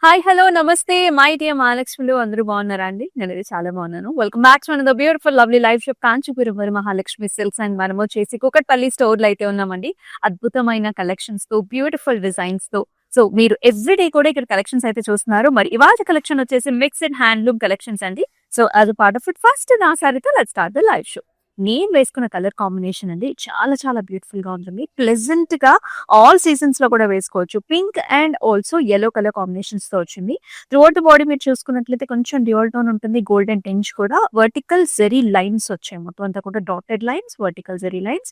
Hi hello నమస్తే my dear మహాలక్ష్మిలు అందరూ బాగున్నారా అండి? నేనైతే చాలా బాగున్నాను. Welcome back to another beautiful lovely live show Kanchipuram వరి మహాలక్ష్మి సిల్క్స్ అండ్ మనము వచ్చేసి కూకట్పల్లి స్టోర్‌లో అయితే ఉన్నామండి. అద్భుతమైన కలెక్షన్స్‌తో బ్యూటిఫుల్ డిజైన్స్‌తో సో మీరు ఎవ్రీడే కూడా ఇక్కడ కలెక్షన్స్ అయితే చూస్తున్నారు. మరి ఇవాల్టి కలెక్షన్ వచ్చేసి మిక్స్డ్ హ్యాండ్లూమ్ కలెక్షన్స్ అండి. So as a part of it first నా సారీతో let's start the live show. నేను వేసుకున్న కలర్ కాంబినేషన్ అండి చాలా చాలా బ్యూటిఫుల్ గా ఉంటుంది. ప్లెజెంట్ గా ఆల్ సీజన్స్ లో కూడా వేసుకోవచ్చు. Pink and also yellow colour combinations తో వచ్చింది. త్రూఅవుట్ ద బాడీ మీరు చూసుకున్నట్లయితే కొంచెం డ్యూయల్ టోన్ ఉంటుంది. గోల్డెన్ టింజ్ కూడా వర్టికల్ జెరీ లైన్స్ వచ్చాయి. మొత్తం అంతా కూడా dotted lines, vertical zari lines.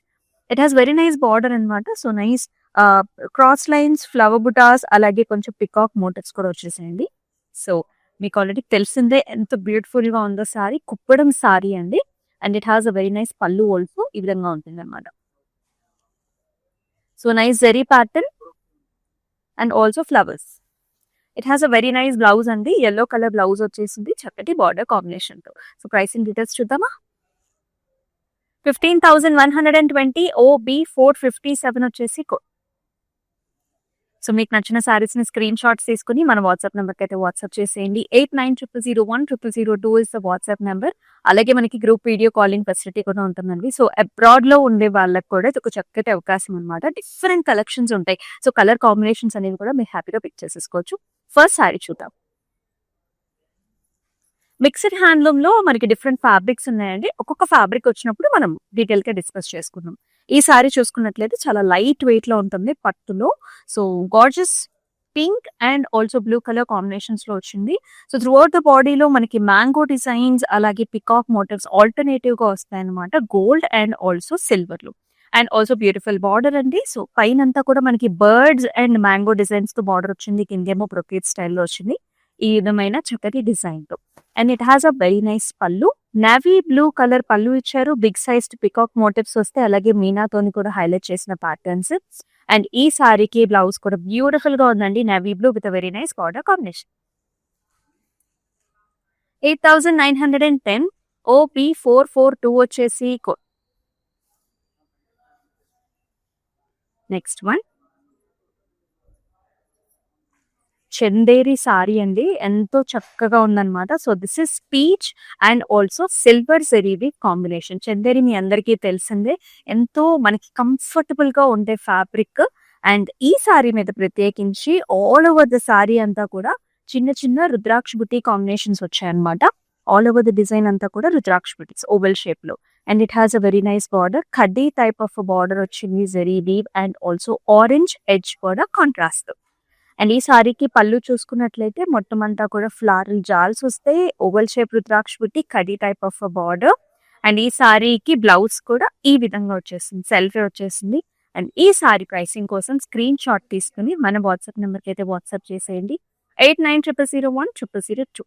It has very nice border అన్నమాట. So nice cross lines, flower butas, అలాగే కొంచెం పికాక్ మోటివ్స్ కూడా వచ్చేసాయండి. సో మీకు ఆల్రెడీ తెలిసిందే ఎంత బ్యూటిఫుల్ గా ఉందో సారీ. కుప్పడం సారీ అండి. And it has a very nice pallu also ఈ విధంగా ఉంటుంది అనమాట. So nice zari pattern and also flowers. It has a very nice blouse అండి. యెల్లో కలర్ బ్లౌజ్ వచ్చేసింది చక్కటి బార్డర్ కాంబినేషన్ తో. సో ప్రైసింగ్ డీటెయిల్స్ చూద్దామా? 15,120 OB 457 వచ్చేసి సో మీకు నచ్చిన సారీస్ ని స్క్రీన్ షాట్స్ తీసుకుని మన వాట్సాప్ నెంబర్కి అయితే వాట్సాప్ చేసేయండి. 8900010002 ఇస్ ద వాట్సాప్ నెంబర్. అలాగే మనకి గ్రూప్ వీడియో కాలింగ్ ఫెసిలిటీ కూడా ఉంటుందండి. సో అబ్రాడ్ లో ఉండే వాళ్ళకి కూడా ఇది ఒక చక్కటి అవకాశం అనమాట. డిఫరెంట్ కలెక్షన్స్ ఉంటాయి. సో కలర్ కాంబినేషన్స్ అనేవి కూడా మీరు హ్యాపీగా పిక్ చేసేసుకోవచ్చు. ఫస్ట్ సారీ చూద్దాం. మిక్స్డ్ హ్యాండ్లూమ్ లో మనకి డిఫరెంట్ ఫ్యాబ్రిక్స్ ఉన్నాయండి. ఒక్కొక్క ఫ్యాబ్రిక్ వచ్చినప్పుడు మనం డీటెయిల్ గా డిస్కస్ చేసుకుందాం. ఈ సారీ చూసుకున్నట్లయితే చాలా లైట్ వెయిట్ లో ఉంటుంది పట్టులో. So Gorges pink and also blue colour combinations లో వచ్చింది. సో త్రూఅవుట్ ద బాడీలో మనకి మ్యాంగో డిజైన్స్, అలాగే పికాక్ మోటివ్స్ ఆల్టర్నేటివ్ గా వస్తాయి అనమాట. గోల్డ్ అండ్ ఆల్సో సిల్వర్ లో అండ్ ఆల్సో బ్యూటిఫుల్ బార్డర్ అండి. సో పైనంతా కూడా మనకి బర్డ్స్ అండ్ మ్యాంగో డిజైన్స్ తో బార్డర్ వచ్చింది. కిందేమో బ్రొకేట్ స్టైల్లో వచ్చింది ఈ విధమైన చక్కటి డిజైన్ తో. And it has a very nice పళ్ళు. నావీ బ్లూ కలర్ పళ్ళు ఇచ్చారు. బిగ్ సైజ్డ్ పికాక్ మోటివ్స్ వస్తే అలాగే మీనాతోని కూడా హైలైట్ చేసిన ప్యాటర్న్స్. అండ్ ఈ సారీకి బ్లౌజ్ కూడా బ్యూటిఫుల్ గా ఉందండి. Navy blue with very nice border combination. 8,910 OP 442 వచ్చేసి నెక్స్ట్ వన్ చందేరి సారీ అండి. ఎంతో చక్కగా ఉందన్నమాట. So this is peach and also silver zari combination. Chanderi మీ అందరికీ తెలిసిందే, ఎంతో మనకి కంఫర్టబుల్ గా ఉండే ఫ్యాబ్రిక్. అండ్ ఈ సారీ మీద ప్రత్యేకించి ఆల్ ఓవర్ ద సారీ అంతా కూడా చిన్న చిన్న రుద్రాక్ష బుట్టి కాంబినేషన్స్ వచ్చాయన్నమాట. ఆల్ ఓవర్ ద డిజైన్ అంతా కూడా రుద్రాక్ష బుటీస్ ఓవెల్ షేప్ లో. And it has a very nice border. కడ్డీ టైప్ ఆఫ్ బార్డర్ వచ్చింది. Zari weave and also orange edge కూడా కాంట్రాస్ట్. అండ్ ఈ సారీకి పళ్ళు చూసుకున్నట్లయితే మొత్తం అంతా కూడా ఫ్లారల్ జాల్స్ వస్తాయి. ఓవల్ షేప్ రుద్రాక్ష బుట్టి, khadi type of border. And ఈ సారీకి బ్లౌజ్ కూడా ఈ విధంగా వచ్చేసింది, సెల్ఫీ వచ్చేసింది. అండ్ ఈ సారీ ప్రైసింగ్ కోసం స్క్రీన్ షాట్ తీసుకుని మన వాట్సాప్ నెంబర్కి అయితే వాట్సాప్ చేసేయండి. 8900010002.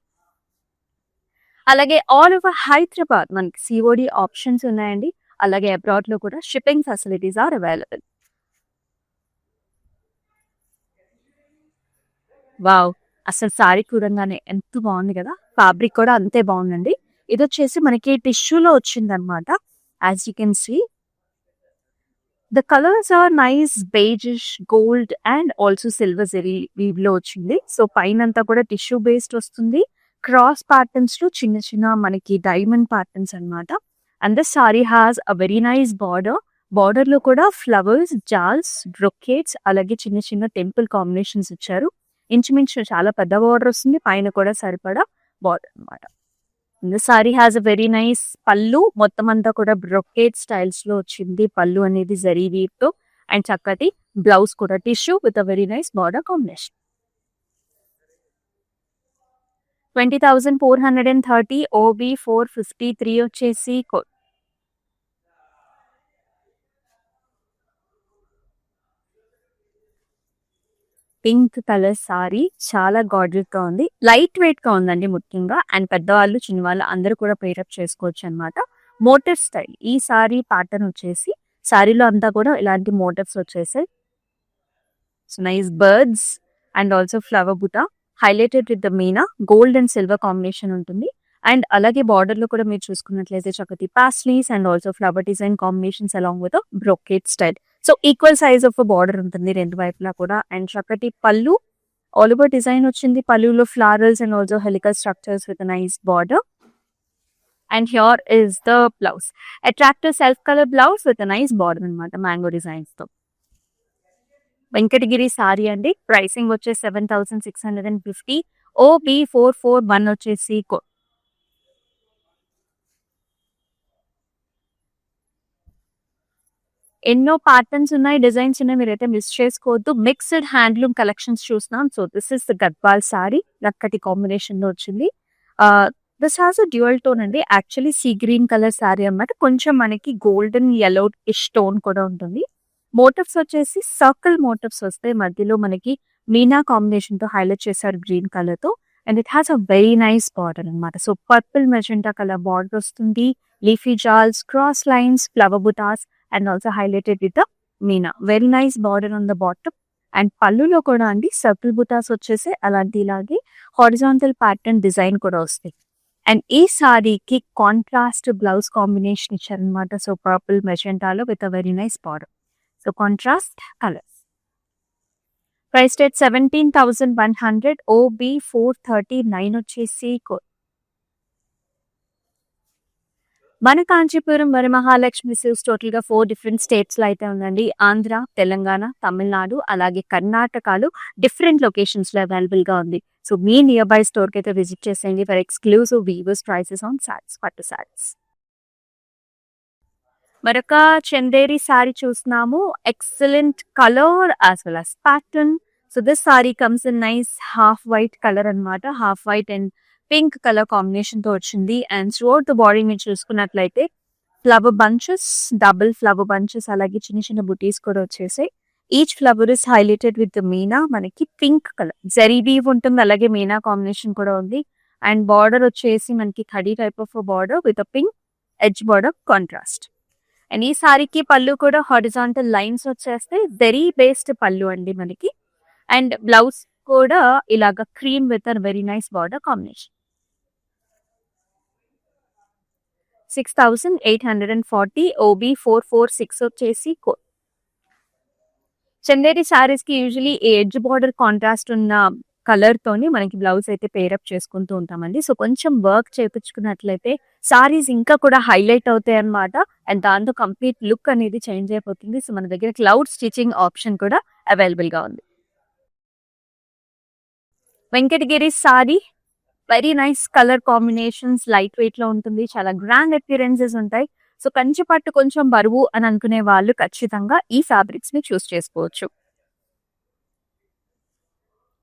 అలాగే ఆల్ ఓవర్ హైదరాబాద్ మనకి సిఓడి ఆప్షన్స్ ఉన్నాయండి. అలాగే అబ్రాడ్ లో కూడా shipping facilities are available. Wow! అసలు సారీ చూడంగానే ఎంత బాగుంది కదా! ఫ్యాబ్రిక్ కూడా అంతే బాగుందండి. ఇది వచ్చేసి మనకి టిష్యూలో వచ్చిందనమాట. As you can see the colours are nice beigeish, gold and also silver zari weave లో వచ్చింది. సో పైనంతా కూడా టిష్యూ బేస్డ్ వస్తుంది. క్రాస్ ప్యాటర్న్స్ లో చిన్న చిన్న మనకి డైమండ్ ప్యాటర్న్స్ అనమాట. And the sari has a very nice border. Border లో కూడా ఫ్లవర్స్, జాల్స్, బ్రొకేట్స్, అలాగే చిన్న చిన్న టెంపుల్ కాంబినేషన్స్ ఇచ్చారు. ఇంచుమించు చాలా పెద్ద బార్డర్ వస్తుంది. పైన కూడా సరిపడా బార్డర్ అనమాట. Sorry has a very nice పళ్ళు. మొత్తం అంతా కూడా బ్రొకేట్ స్టైల్స్ లో వచ్చింది. పళ్ళు అనేది జరీ వీవ్ తో అండ్ చక్కటి బ్లౌజ్ కూడా tissue with a very nice border combination. 20,430 OB 453 వచ్చేసి పింక్ కలర్ సారీ చాలా గార్జియస్ గా ఉంది. లైట్ వెయిట్ గా ఉందండి ముఖ్యంగా. అండ్ పెద్దవాళ్ళు, చిన్నవాళ్ళు అందరూ కూడా పేరప్ చేసుకోవచ్చు అనమాట. మోటివ్ స్టైల్ ఈ సారీ ప్యాటర్న్ వచ్చేసి సారీలో అంతా కూడా ఇలాంటి మోటివ్స్ వచ్చేసాయి. So nice birds and also flower buta highlighted with the meena. Gold and silver combination ఉంటుంది. అండ్ అలాగే బార్డర్ లో కూడా మీరు చూసుకున్నట్లయితే చక్కటి paisleys and also flower design combinations along with brocade style. So equal size of border ఉంటుంది రెండు వైపులా కూడా. అండ్ చక్కటి పళ్ళు ఆల్ ఓవర్ డిజైన్ వచ్చింది. పళ్ళులో ఫ్లవరల్స్ and also helical structures with nice border. And here is the blouse. Attractive self colour blouse with nice border అనమాట mango designs తో. వెంకటగిరి సారీ అండి. ప్రైసింగ్ వచ్చేసి 7,650. OB441 వచ్చేసి ఎన్నో ప్యాటర్న్స్ ఉన్నాయి, డిజైన్స్ ఉన్నాయి, మీరైతే మిస్ చేసుకోవద్దు. మిక్స్డ్ హ్యాండ్లూమ్ కలెక్షన్స్ చూస్తున్నాం. So this is the Gadwal sari, నక్కటి కాంబినేషన్ లో వచ్చింది. దిస్ హాస్ డ్యూయల్ టోన్ అండి. Actually sea green colour sari అన్నమాట. కొంచెం మనకి గోల్డెన్ yellow ఇష్ టోన్ కూడా ఉంటుంది. మోటివ్స్ వచ్చేసి సర్కిల్ మోటివ్స్ వస్తాయి. మధ్యలో మనకి మీనా కాంబినేషన్ తో హైలైట్ చేశారు గ్రీన్ కలర్ తో. And it has a very nice border అనమాట. So purple magenta colour border వస్తుంది. లీఫీ జాల్స్, క్రాస్ లైన్స్, ఫ్లవర్ బుటాస్ and also highlighted with meena. Very nice border on the bottom. And పళ్ళులో కూడా అండి సర్కిల్ బుటాస్ వచ్చేసి అలాంటి ఇలాగే హారిజాంటల్ ప్యాటర్న్ డిజైన్ కూడా వస్తాయి. అండ్ ఈ సారీకి కాంట్రాస్ట్ బ్లౌజ్ కాంబినేషన్ ఇచ్చారనమాట. సో పర్పుల్ మెజెంటాలో with a very nice border. So contrast colours. Price rate 17,100. OB439 వచ్చేసి మన కాంచీపురం వరమహాలక్ష్మి సిల్క్స్ టోటల్ గా 4 డిఫరెంట్ స్టేట్స్ లో అయితే ఉందండి. ఆంధ్ర, తెలంగాణ, తమిళనాడు అలాగే కర్ణాటకలో డిఫరెంట్ లొకేషన్స్ లో అవైలబుల్ గా ఉంది. సో మీ నియర్ బై స్టోర్ కి అయితే విజిట్ చేసేయండి for exclusive weavers prices on saris, పట్టు సారీస్. మరొక చందేరి సారీ చూస్తున్నాము. Excellent colour as well as pattern. So this sari comes in nice half white colour అనమాట. Half white and pink colour combination తో వచ్చింది. అండ్ త్రూఅవుట్ ద బాడీ మీరు చూసుకున్నట్లయితే flower bunches, double flower bunches అలాగే చిన్న చిన్న బుటీస్ కూడా వచ్చేసాయి. Each flower is highlighted with Meena. మనకి పింక్ కలర్ జరీ వీవ్ ఉంటుంది, అలాగే మీనా కాంబినేషన్ కూడా ఉంది. అండ్ బార్డర్ వచ్చేసి మనకి khadi type of border with pink edge border contrast. And ఈ సారీకి పళ్ళు కూడా హారిజాంటల్ లైన్స్ వచ్చేస్తాయి. జరీ బేస్డ్ పళ్ళు అండి మనకి. అండ్ బ్లౌజ్ కూడా ఇలాగా cream with a very nice border combination. 6,840. OB446 వచ్చేసి చందేరి సారీస్ కి యూజువలీ ఎడ్జ్ బార్డర్ కాంట్రాస్ట్ ఉన్న కలర్ తోని మనకి బ్లౌజ్ అయితే పేరప్ చేసుకుంటూ ఉంటామండి. సో కొంచెం వర్క్ చేయించుకున్నట్లయితే సారీస్ ఇంకా కూడా హైలైట్ అవుతాయి అన్నమాట. అండ్ దాంతో కంప్లీట్ లుక్ అనేది చేంజ్ అయిపోతుంది. సో మన దగ్గర క్లౌడ్ స్టిచింగ్ ఆప్షన్ కూడా అవైలబుల్ గా ఉంది. Venkatagiri sorry very nice colour combinations, light weight లో ఉంటుంది, చాలా గ్రాండ్ అపియరెన్సెస్ ఉంటాయి. సో కంచి పట్టు కొంచెం బరువు అని అనుకునే వాళ్ళు ఖచ్చితంగా ఈ ఫ్యాబ్రిక్స్ ని చూస్ చేసుకోవచ్చు.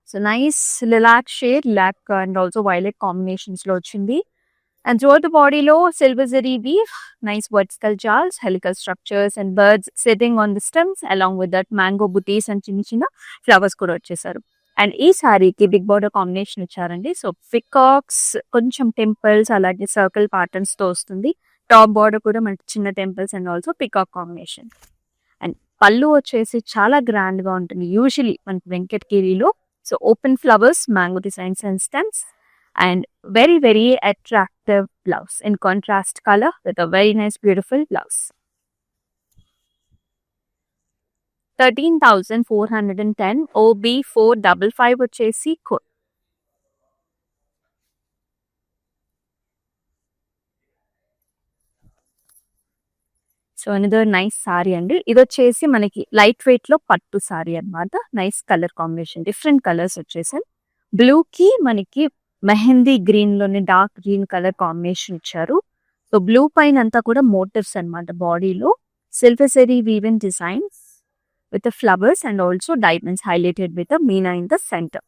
సో నైస్ లిలాక్ షేడ్, లాక్ అండ్ ఆల్సో వైలెట్ కాంబినేషన్స్ లో వచ్చింది. అండ్ త్రూ ద బాడీలో silver zari weave, nice vertical jaals, helical structures and birds sitting on the stems along with that mango butis and చిన్న చిన్న ఫ్లవర్స్ కూడా వచ్చేసారు. అండ్ ఈ సారీకి బిగ్ బార్డర్ కాంబినేషన్ ఇచ్చారండి. సో పికాక్స్, కొంచెం టెంపుల్స్ అలాగే సర్కిల్ ప్యాటర్న్స్ తో వస్తుంది. టాప్ బార్డర్ కూడా మనకి చిన్న temples and also peacock combination. And pallu వచ్చేసి చాలా గ్రాండ్ గా ఉంటుంది యూజువలీ మనకి వెంకటగిరిలో. So open flowers, mango designs and stems and very very attractive blouse in contrast color with a very nice beautiful blouse. 13,410. OB455 వచ్చేసి సో అనదర్ నైస్ సారీ అండి. ఇది వచ్చేసి మనకి లైట్ వెయిట్ లో పట్టు సారీ అన్నమాట. Nice colour combination, different colours వచ్చేసాయి. Blue కి మనకి మెహందీ గ్రీన్ లోని డార్క్ గ్రీన్ కలర్ కాంబినేషన్ ఇచ్చారు. సో బ్లూ పైన అంతా కూడా మోటివ్స్ అన్నమాట. బాడీలో silver zari woven designs with flowers and also diamonds highlighted with meena in the centre.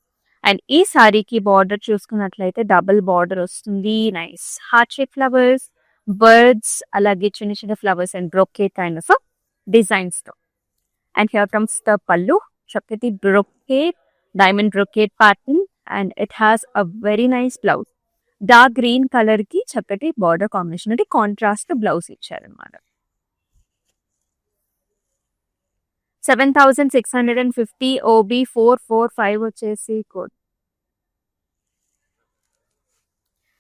And ఈ సారీకి బార్డర్ చూసుకున్నట్లయితే డబుల్ బార్డర్ వస్తుంది. Nice heart shape flowers, birds అలాగే చిన్న చిన్న flowers and brocade kind of designs తో. And here comes the pallu, చక్కటి brocade, diamond brocade pattern. And it has a very nice blouse. Dark green colour కి చక్కటి border combination, అంటే contrast blouse ఇచ్చారనమాట. 7,650. OB445 వచ్చేసి కోడ్.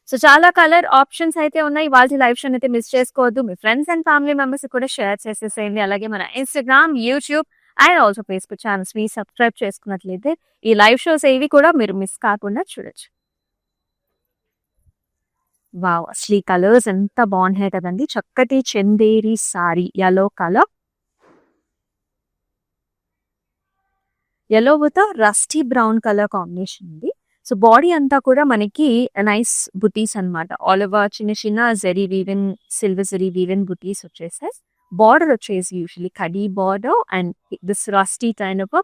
సో చాలా colour options అయితే ఉన్నాయి. వాళ్ళ లైవ్ షో అయితే మిస్ చేసుకోవద్దు. మీ ఫ్రెండ్స్ అండ్ ఫ్యామిలీ మెంబర్స్ కూడా షేర్ చేసేసేయండి. అలాగే మన Instagram, YouTube and also Facebook ఛానల్స్ని సబ్స్క్రైబ్ చేసుకున్నట్లయితే ఈ లైవ్ షోస్ ఏవి కూడా మీరు మిస్ కాకుండా చూడొచ్చు. వావ్! అసలు ఈ కలర్స్ ఎంత బాగున్నాయి కదండి. చక్కటి Chanderi sorry yellow colour, yellow with rusty brown colour combination ఉంది. సో బాడీ అంతా కూడా మనకి నైస్ బుటీస్ అన్నమాట. ఆల్ ఓవర్ చిన్న చిన్న zari woven, silver zari woven butis వచ్చేసాయి. బార్డర్ వచ్చేసి యూజువల్లీ కడీ border and this rusty kind of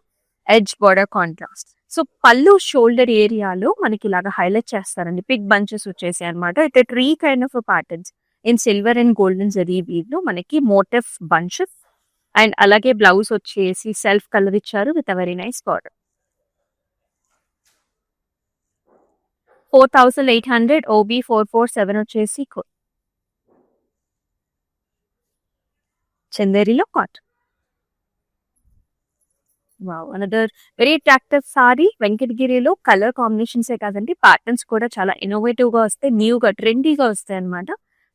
edge border contrast. So pallu shoulder ఏరియాలో మనకి ఇలాగా హైలైట్ చేస్తారండి. పిక్ బంచెస్ వచ్చేసాయి అనమాట. It tree kind of patterns in silver and golden zari weave లో మనకి మోటివ్ బంచెస్ అండ్ అలాగే బ్లౌజ్ వచ్చేసి సెల్ఫ్ కలర్ ఇచ్చారు with a very nice border. 4800 OB 447 వచ్చేసి చందేరిలో cotton. Wow! Another very attractive sari. వెంకటగిరిలో కలర్ కాంబినేషన్సే కాదండి, ప్యాటర్న్స్ కూడా చాలా ఇన్నోవేటివ్‌గా వస్తాయి. న్యూగా ట్రెండీగా వస్తాయి అన్నమాట.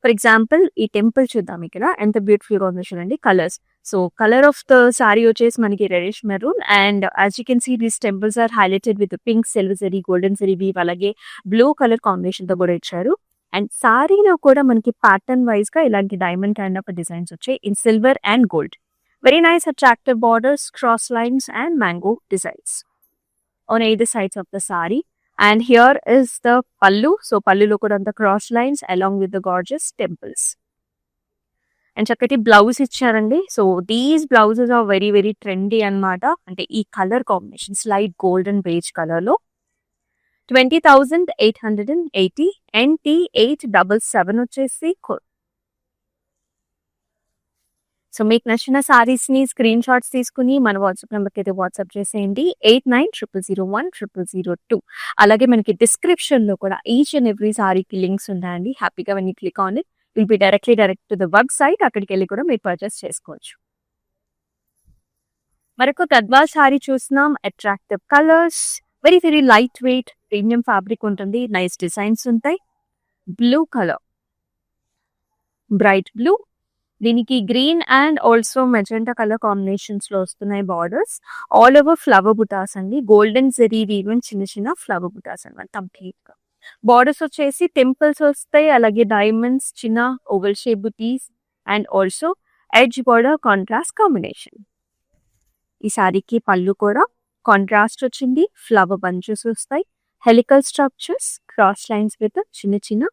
ఫర్ ఎగ్జాంపుల్ ఈ టెంపుల్ చూద్దాం ఇక్కడ. ఎంత బ్యూటిఫుల్ కాంబినేషన్ అండి colours. So colour of the sari వచ్చేసి మనకి reddish maroon and as you can see these temples are highlighted with pink, silver zari, golden zari weave అలాగే బ్లూ కలర్ కాంబినేషన్ తో కూడా ఇచ్చారు. అండ్ సారీలో కూడా మనకి ప్యాటర్న్ వైజ్ గా ఇలాంటి డైమండ్ కైండ్ ఆఫ్ డిజైన్స్ వచ్చాయి in silver and gold. Very nice attractive borders, cross lines and mango designs on either sides of the sari. And here is the pallu. So pallu lo kuda anta cross lines along with the gorgeous temples. And చక్కటి blouse ఇచ్చారండి. So these blouses are very very trendy అన్నమాట. అంటే ఈ colour combination light golden beige colour లో 20,880 NT877 వచ్చేసి so మీకు నచ్చిన సారీస్ ని స్క్రీన్ షాట్స్ తీసుకుని మన వాట్సాప్ నెంబర్కి అయితే వాట్సాప్ చేసేయండి 8900010002. అలాగే మనకి డిస్క్రిప్షన్ లో కూడా ఈచ్ అండ్ ఎవ్రీ సారీకి లింక్స్ ఉన్నాయండి. హ్యాపీగా when you click on it will be direct to the website. అక్కడికి వెళ్ళి కూడా మీరు పర్చేస్ చేసుకోవచ్చు. మరొక గద్వాల్ సారీ చూస్తున్నాం. Attractive colours, very very light weight premium fabric ఉంటుంది. నైస్ డిజైన్స్ ఉంటాయి. బ్లూ కలర్, బ్రైట్ బ్లూ, దీనికి green and also magenta colour combinations లో వస్తున్నాయి బార్డర్స్. ఆల్ ఓవర్ ఫ్లవర్ బుటాస్ అండి. గోల్డెన్ జరీ వీవెన్ చిన్న చిన్న ఫ్లవర్ బుటాస్ అనమాట కంప్లీట్ గా. బార్డర్స్ వచ్చేసి టెంపుల్స్ వస్తాయి, అలాగే డైమండ్స్, చిన్న oval shape buttis and also edge border contrast combination. ఈ సారీకి పళ్ళు కూడా కాంట్రాస్ట్ వచ్చింది. ఫ్లవర్ బంచెస్ వస్తాయి, helical structures, cross lines with చిన్న చిన్న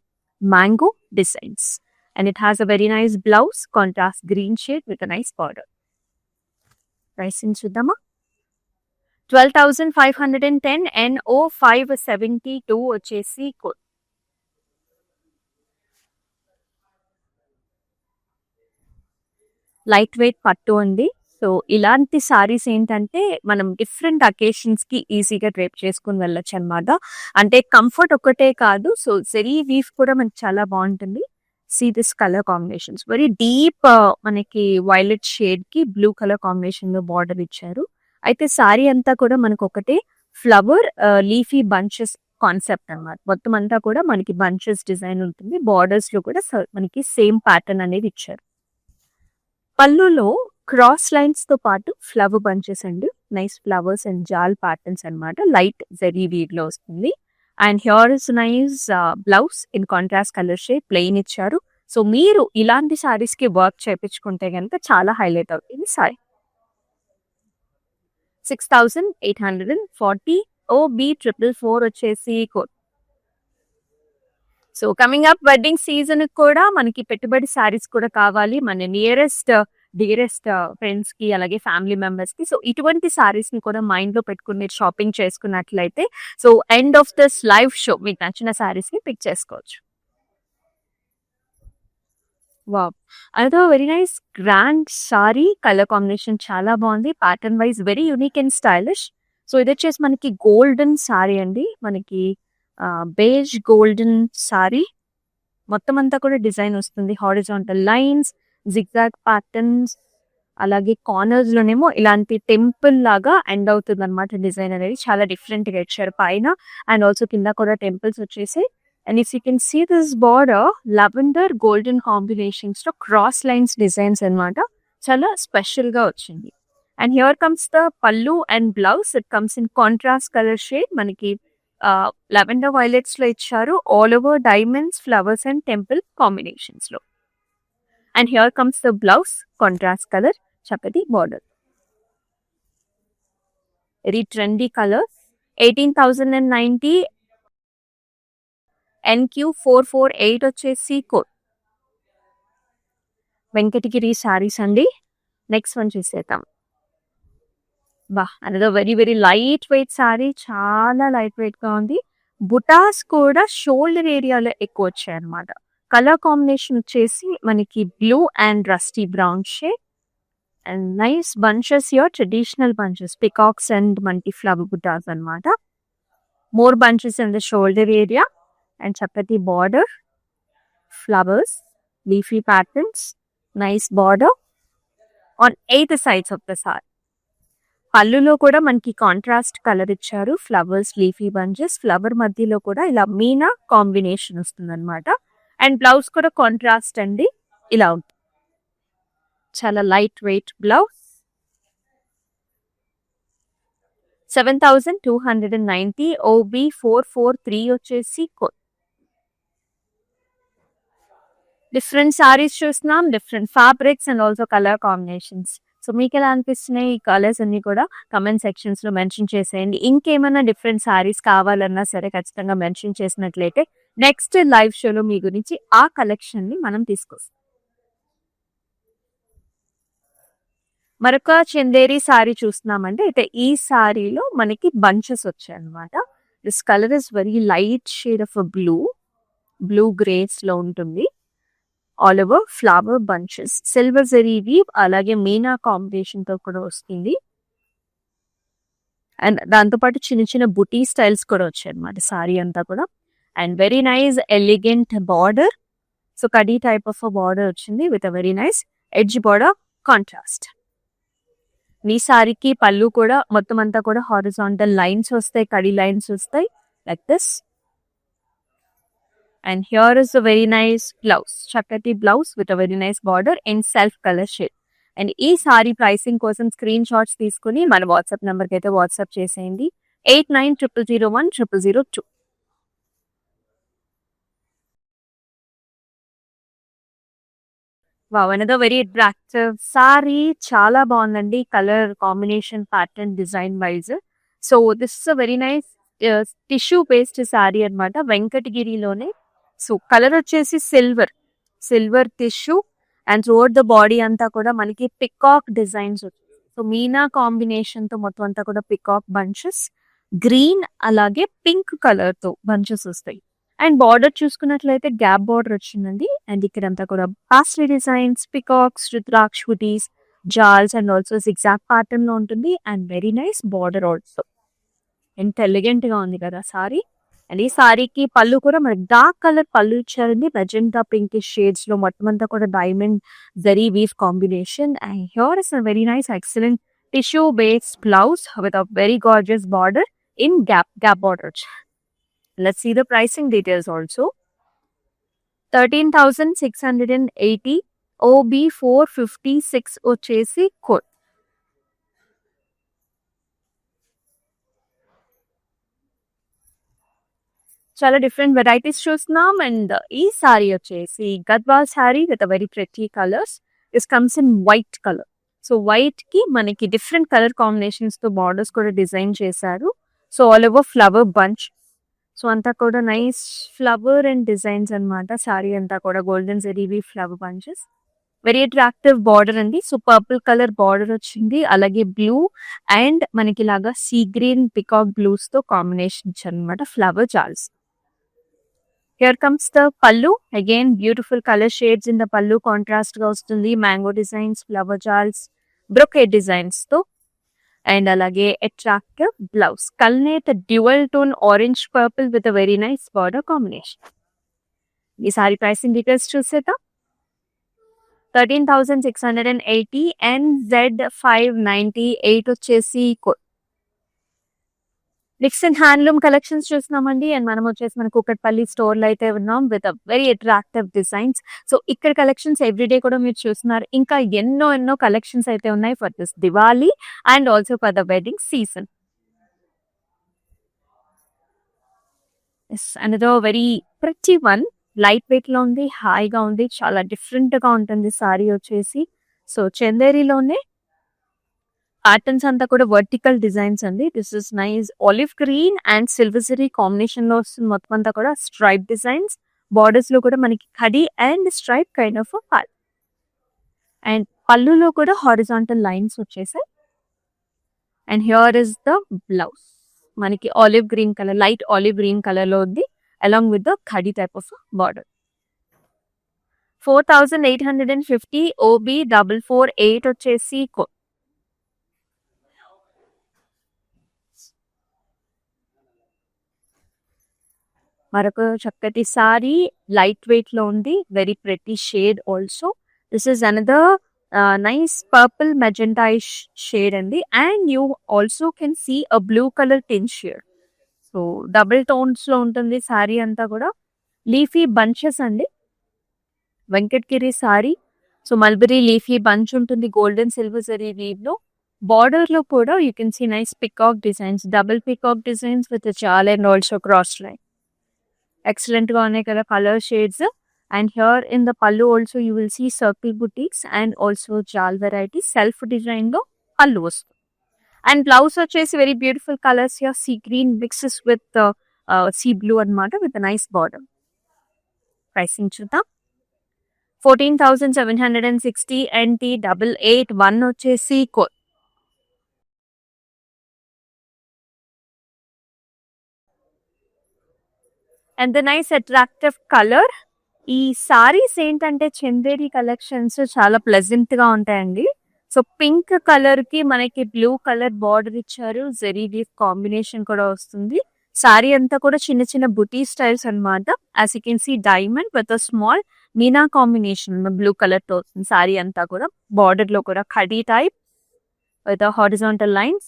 mango designs. And it has a very nice blouse, contrast green shade with a nice border. Pricing చూద్దామా? 12,510 NO 572 వచ్చేసి లైట్ వెయిట్ పట్టు అండి. సో ఇలాంటి సారీస్ ఏంటంటే మనం డిఫరెంట్ అకేషన్స్ కి ఈజీగా డ్రేప్ చేసుకుని వెళ్ళొచ్చు అనమాట. అంటే కంఫర్ట్ ఒక్కటే కాదు, సో జరీ వీవ్ కూడా మనకి చాలా బాగుంటుంది. See this color combinations, very deep మనకి వైలెట్ షేడ్ కి బ్లూ కలర్ కాంబినేషన్ లో బార్డర్ ఇచ్చారు. అయితే సారీ అంతా కూడా మనకు ఒకటే ఫ్లవర్ లీఫీ బంచెస్ కాన్సెప్ట్ అన్నమాట. మొత్తం అంతా కూడా మనకి బంచెస్ డిజైన్ ఉంటుంది. బార్డర్స్ లో కూడా మనకి సేమ్ ప్యాటర్న్ అనేది ఇచ్చారు. పళ్ళులో క్రాస్ లైన్స్ తో పాటు flower bunches and nice flowers and jaal patterns అన్నమాట. లైట్ జరీ వీవ్ లో వస్తుంది. And here is nice blouse in contrast colour shade plain ఇచ్చారు. సో మీరు ఇలాంటి సారీస్ కి వర్క్ చేయించుకుంటే కనుక చాలా హైలైట్ అవుతుంది సారీ. 6,840 OB 444 వచ్చేసి so coming up wedding season కూడా మనకి పెట్టుబడి సారీస్ కూడా కావాలి మన నియరెస్ట్ డియరెస్ట్ ఫ్రెండ్స్ కి అలాగే ఫ్యామిలీ మెంబర్స్ కి. సో ఇటువంటి సారీస్ ని కూడా మైండ్ లో పెట్టుకుని మీరు షాపింగ్ చేసుకున్నట్లయితే so end of this live show మీకు నచ్చిన సారీస్ ని పిక్ చేసుకోవచ్చు. వావ్! అదో very nice grand sorry. Colour combination చాలా బాగుంది. Pattern wise very unique and stylish. So ఇది వచ్చేసి మనకి గోల్డెన్ సారీ అండి. మనకి బేజ్ గోల్డెన్ సారీ మొత్తం అంతా కూడా డిజైన్ వస్తుంది. హారిజాంటల్ లైన్స్, జిగ్జాగ్ ప్యాటర్న్స్, అలాగే కార్నర్స్ లోనేమో ఇలాంటి టెంపుల్ లాగా ఎండ్ అవుతుంది అనమాట. డిజైన్ అనేది చాలా డిఫరెంట్ గా ఇచ్చారు పైన అండ్ ఆల్సో కింద కూడా టెంపుల్స్ వచ్చేసి. And if you can see this border lavender golden combinations లో క్రాస్ లైన్స్ డిజైన్స్ అనమాట. చాలా స్పెషల్ గా వచ్చింది. And here comes the pallu and blouse. It comes in contrast colour shade. మనకి లెవెండర్ వైలెట్స్ లో ఇచ్చారు. All over diamonds, flowers and temple combinations లో. And here comes the blouse, contrast colour, చక్కటి border. Very trendy colour. 18,090. NQ448 వచ్చేసి code. Venkatagiri saris అండి. Next one చూసేద్దాం. బా, another very very light weight sari. చాలా లైట్ వెయిట్ గా ఉంది. బుటాస్ కూడా షోల్డర్ ఏరియాలో ఎక్కువ వచ్చాయి అనమాట. కలర్ కాంబినేషన్ వచ్చేసి మనకి blue and rusty brown shade. And nice bunches here, traditional bunches, peacocks and multi flower butas అనమాట. More bunches in the shoulder area and చక్కటి border, flowers, leafy patterns, nice border on 8 sides of the saree. పళ్ళులో కూడా మనకి contrast colour ఇచ్చారు. Flowers, leafy bunches, flower మధ్యలో కూడా ఇలా Meena combination వస్తుంది అనమాట. అండ్ బ్లౌజ్ కూడా కాంట్రాస్ట్ అండి, ఇలా ఉంటుంది. చాలా లైట్ వెయిట్ బ్లౌజ్. 7,290. OB443 వచ్చేసి కోడ్. డిఫరెంట్ సారీస్ చూస్తున్నాం, different fabrics and also colour combinations. So మీకు ఎలా అనిపిస్తున్నాయి ఈ కలర్స్ అన్ని కూడా కమెంట్ సెక్షన్స్ లో మెన్షన్ చేసేయండి. ఇంకేమైనా డిఫరెంట్ సారీస్ కావాలన్నా సరే ఖచ్చితంగా మెన్షన్ చేసినట్లయితే నెక్స్ట్ లైవ్ షోలో మీ గురించి ఆ కలెక్షన్ ని మనం తీసుకొస్తాం. మరొక చందేరి సారీ చూస్తున్నామంటే అయితే ఈ సారీలో మనకి బంచెస్ వచ్చాయి అనమాట. This colour is very light shade of blue greys లో ఉంటుంది. All over flower bunches, silver zari weave, అలాగే మీనా కాంబినేషన్ తో కూడా వస్తుంది. అండ్ దాంతోపాటు చిన్న చిన్న బుటీ స్టైల్స్ కూడా వచ్చాయి అనమాట సారీ అంతా కూడా. And very nice elegant border. So khadi type of border వచ్చింది with a very nice edge border contrast. ఈ సారీకి పళ్ళు కూడా మొత్తం అంతా కూడా హారిజాంటల్ లైన్స్ వస్తాయి, కడీ లైన్స్ వస్తాయి like this. And here is a very nice blouse, chakati blouse with a very nice border in self color shade. And ఈ సారీ ప్రైసింగ్ కోసం స్క్రీన్ షాట్స్ తీసుకుని మన వాట్సాప్ నెంబర్ కి అయితే వాట్సాప్ చేసేయండి. 8900010002. Wow, another very attractive sari. చాలా బాగుందండి colour combination, pattern, design wise. So this is a very nice tissue paste sari అనమాట, వెంకటగిరిలోనే. సో కలర్ వచ్చేసి silver tissue and throughout the body అంతా కూడా మనకి పికాక్ డిజైన్స్ వచ్చాయి. సో మీనా కాంబినేషన్ తో మొత్తం అంతా కూడా పికాక్ బంచెస్, గ్రీన్ అలాగే పింక్ కలర్ తో బంచెస్ వస్తాయి. అండ్ బార్డర్ చూసుకున్నట్లయితే గ్యాప్ బార్డర్ వచ్చిందండి. అండ్ ఇక్కడంతా కూడా పాస్టల్ designs, peacocks, rudraksha buttis, జాల్స్ and also zigzag pattern లో ఉంటుంది. And very nice border also. ఎంత ఎలిగెంట్ గా ఉంది కదా సారీ. అండ్ ఈ సారీకి పళ్ళు కూడా మనకి డార్క్ కలర్ పళ్ళు ఇచ్చారండి, మెజెంటా పింక్ షేడ్స్ లో మొత్తం అంతా కూడా diamond zari weave combination. And here is a very nice excellent tissue based blouse with a very gorgeous border in gap border. Let's see the pricing details also. 13,680. OB456 వచ్చేసి code. చాలా different varieties చూస్తున్నాం. And ఈ సారీ వచ్చేసి Gadwal sari with very pretty colours. This comes in white colour. So white కి మనకి different colour combinations తో borders కూడా design చేశారు. So all over flower bunch. So అంతా కూడా నైస్ ఫ్లవర్ అండ్ డిజైన్స్ అనమాట. సారీ అంతా కూడా గోల్డెన్ జెరీవి flower bunches. Very attractive border అండి. సో పర్పుల్ కలర్ బార్డర్ వచ్చింది, అలాగే బ్లూ అండ్ మనకి ఇలాగా సీ గ్రీన్ పికాక్ బ్లూస్ తో కాంబినేషన్ ఇచ్చారు అనమాట, flower jaals. Here comes the pallu. Again, beautiful color shades in the pallu, contrast ga vastundi. Mango designs, flower jars, brocade designs తో. And alage attractive blouse. Kalnate dual tone orange purple with a very nice border combination. ఈ sari pricing details చూసేద్దాం. 13,680. NZ598 వచ్చేసి code. Mixed handloom collections చూస్తున్నామండి. And మనం వచ్చేసి మన కూకట్పల్లి స్టోర్లో అయితే ఉన్నాం with very attractive designs. So ఇక్కడ కలెక్షన్స్ ఎవ్రీడే కూడా మీరు చూస్తున్నారు. ఇంకా ఎన్నో ఎన్నో కలెక్షన్స్ అయితే ఉన్నాయి for this Diwali and also for the wedding season. Another very ప్రతి వన్ లైట్ వెయిట్ లో ఉంది, హాయిగా ఉంది, చాలా డిఫరెంట్ గా ఉంటుంది సారీ వచ్చేసి. సో చందేరిలోనే ప్యాటర్న్స్ అంతా కూడా వర్టికల్ డిజైన్స్ అండి. This is nice olive green and silver zari combination లో వస్తుంది. మొత్తం అంతా కూడా స్ట్రైప్ డిజైన్స్, బార్డర్స్ లో కూడా మనకి khadi and stripe kind of పాల్, అండ్ పళ్ళులో కూడా హారిజాంటల్ లైన్స్ వచ్చేసాయి. And here is the blouse, మనకి olive green colour, light olive green colour లో ఉంది along with the khadi type of border. 4850 OB 448 వచ్చేసి మరొక చక్కటి సారీ లైట్ వెయిట్ లో ఉంది, very pretty shade also. This is another nice purple magenta shade అండి. And you also can see a blue colour tin shade. So double tones లో ఉంటుంది సారీ అంతా కూడా. లీఫీ బంచెస్ అండి, Venkatagiri sari. So mulberry leafy bunch ఉంటుంది golden silver zari weave లో. Border లో కూడా you can see nice peacock designs, double peacock designs with jaal and also cross line. Excellent గా ఉన్నాయి కదా colour shades. And here in the pallu also you will see circle boutiques and also jaal variety self design లో పల్లు వస్తుంది. And blouse వచ్చేసి very beautiful colours here, sea green mixes with sea blue అనమాట with nice border. Pricing చూద్దాం. 14,760 NT 881 వచ్చేసి and the nice attractive colour. ఈ సారీస్ ఏంటంటే Chanderi collections చాలా pleasant గా ఉంటాయండి. సో పింక్ కలర్ కి మనకి బ్లూ కలర్ బార్డర్ ఇచ్చారు, జెరీ లీఫ్ కాంబినేషన్ కూడా వస్తుంది. సారీ అంతా కూడా చిన్న చిన్న బుటీ స్టైల్స్ అనమాట. As you can see diamond with small meena combination blue colour తో వస్తుంది సారీ అంతా కూడా. బార్డర్ లో కూడా khadi type with horizontal lines.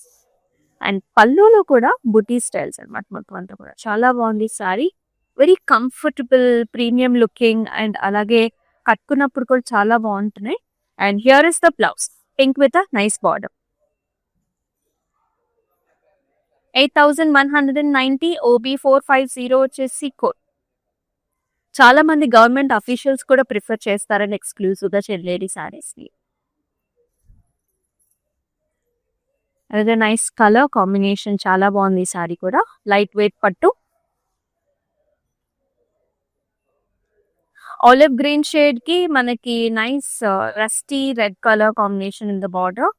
And పల్లులో కూడా బుటీ స్టైల్స్ అనమాట. మొత్తం అంతా కూడా చాలా బాగుంది sorry, very comfortable premium looking. And అలాగే కట్టుకున్నప్పుడు కూడా చాలా బాగుంటున్నాయి. And here is the blouse, pink with nice border. 8,190 OB 450 వచ్చేసి చాలా మంది గవర్నమెంట్ అఫీషియల్స్ కూడా ప్రిఫర్ చేస్తారని ఎక్స్క్లూజివ్ గా చెల్లేడి సారీస్ ని. అదే నైస్ కలర్ కాంబినేషన్, చాలా బాగుంది ఈ సారీ కూడా. లైట్ వెయిట్ పట్టు, ఆలివ్ గ్రీన్ షేడ్ కి మనకి nice rusty red colour combination in the border.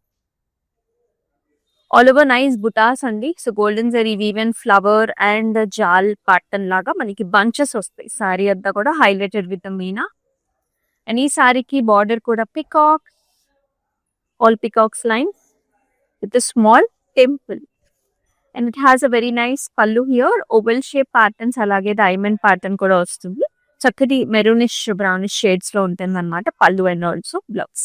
All over nice butas అండి. So golden zari weave and flower and jaal pattern లాగా మనకి బంచెస్ వస్తాయి. సారీ అంతా కూడా highlighted with the meena. And ఈ సారీకి బార్డర్ కూడా peacock, all peacocks lines with small temple. And it has a very nice pallu here, oval shape patterns, అలాగే డైమండ్ ప్యాటర్న్ కూడా వస్తుంది. చక్కటి మెరూనిష్ బ్రౌనిష్ షేడ్స్ లో ఉంటుంది అనమాట పల్లు అండ్ ఆల్సో బ్లౌజ్.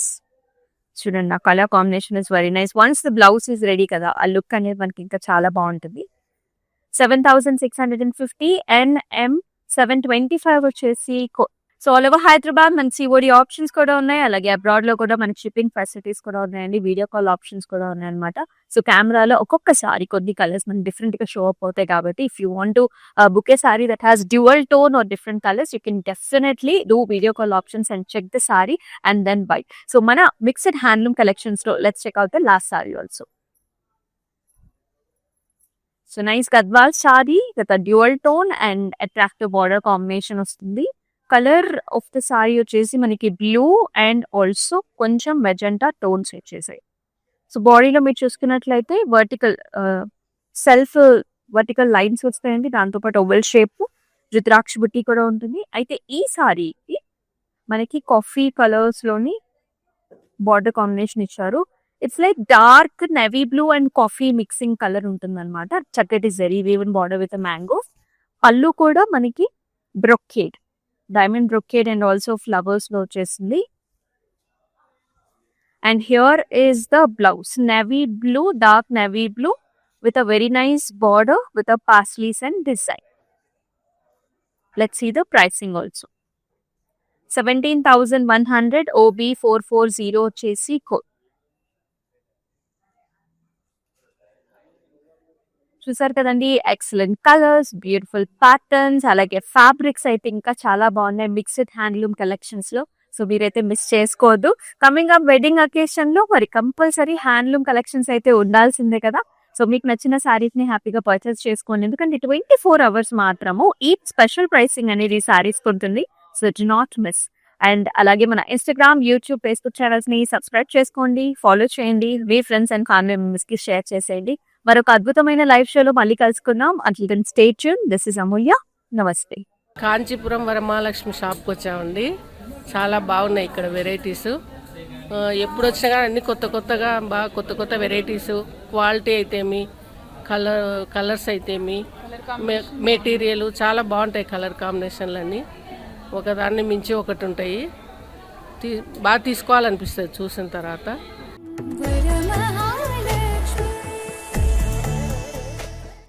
చూడండి ఆ colour combination is very nice. Once the blouse is ready కదా, ఆ లుక్ అనేది మనకి ఇంకా చాలా బాగుంటుంది. 7,650 NM 725 వచ్చేసి సో ఆల్ ఓవర్ హైదరాబాద్ మనకి సిఓడి ఆప్షన్స్ కూడా ఉన్నాయి. అలాగే అబ్రాడ్ లో కూడా మనకి షిప్పింగ్ ఫెసిలిటీస్ కూడా ఉన్నాయండి. వీడియో కాల్ ఆప్షన్స్ కూడా ఉన్నాయి అనమాట. సో కెమెరాలో ఒక్కొక్కసారి కొద్ది కలర్స్ మనకి డిఫరెంట్ గా షో అప్ అవుతాయి కాబట్టి if you want to book a saree that has dual tone or different colors, you can definitely do video call options and check the saree and then buy. So mana mixed handloom collections lo let's check out the last saree also. So nice gadwal saree with a dual tone and attractive border combination వస్తుంది. Colour of the sari వచ్చేసి మనకి blue and also కొంచెం magenta tones వచ్చేసాయి. So బాడీలో మీరు చూసుకున్నట్లయితే vertical self vertical lines వస్తాయండి. దాంతోపాటు ఓవెల్ షేప్ రుద్రాక్ష బుట్టి కూడా ఉంటుంది. అయితే ఈ సారీకి మనకి కాఫీ కలర్స్ లోని బార్డర్ కాంబినేషన్ ఇచ్చారు. It's like dark navy blue and coffee mixing colour ఉంటుంది అనమాట. చక్కటి zari weave border with mango. పళ్ళు కూడా మనకి brocade, diamond brocade and also flowers లో వచ్చేసింది. And here is the blouse, navy blue, dark navy blue with a very nice border with a paisleys and design. Let's see the pricing also. 17,100 OB440 వచ్చేసి code. చూసారు కదండి, excellent colours, beautiful patterns, అలాగే fabrics అయితే ఇంకా చాలా బాగున్నాయి mixed handloom collections లో. So మీరైతే మిస్ చేసుకోవద్దు. కమింగ్ అప్ వెడ్డింగ్ అకేషన్ లో మరి కంపల్సరీ హ్యాండ్లూమ్ కలెక్షన్స్ అయితే ఉండాల్సిందే కదా. సో మీకు నచ్చిన సారీస్ ని హ్యాపీగా పర్చేస్ చేసుకోండి, ఎందుకంటే 24 hours మాత్రము ఈ స్పెషల్ ప్రైసింగ్ అనేది సారీస్ ఉంటుంది. So do not miss. And అలాగే మన ఇన్స్టాగ్రామ్, యూట్యూబ్, ఫేస్బుక్ ఛానల్స్ ని సబ్స్క్రైబ్ చేసుకోండి, ఫాలో చేయండి, మీ ఫ్రెండ్స్ అండ్ ఫ్యామిలీ మెంబర్స్ కి షేర్ చేసేయండి. మరొక అద్భుతమైన లైవ్ షోలో మళ్ళీ కలుసుకుందాం. Until then stay tune. This is Amulya. నమస్తే. కాంచీపురం వరమహాలక్ష్మి షాప్కి వచ్చామండి. చాలా బాగున్నాయి ఇక్కడ వెరైటీస్. ఎప్పుడు వచ్చినా కానీ అన్ని కొత్తగా బాగా కొత్త వెరైటీస్, క్వాలిటీ అయితేమి, కలర్స్ అయితేమి, మెటీరియల్ చాలా బాగుంటాయి. కలర్ కాంబినేషన్లు అన్నీ ఒకదాన్ని మించి ఒకటి ఉంటాయి. బాగా తీసుకోవాలనిపిస్తుంది చూసిన తర్వాత.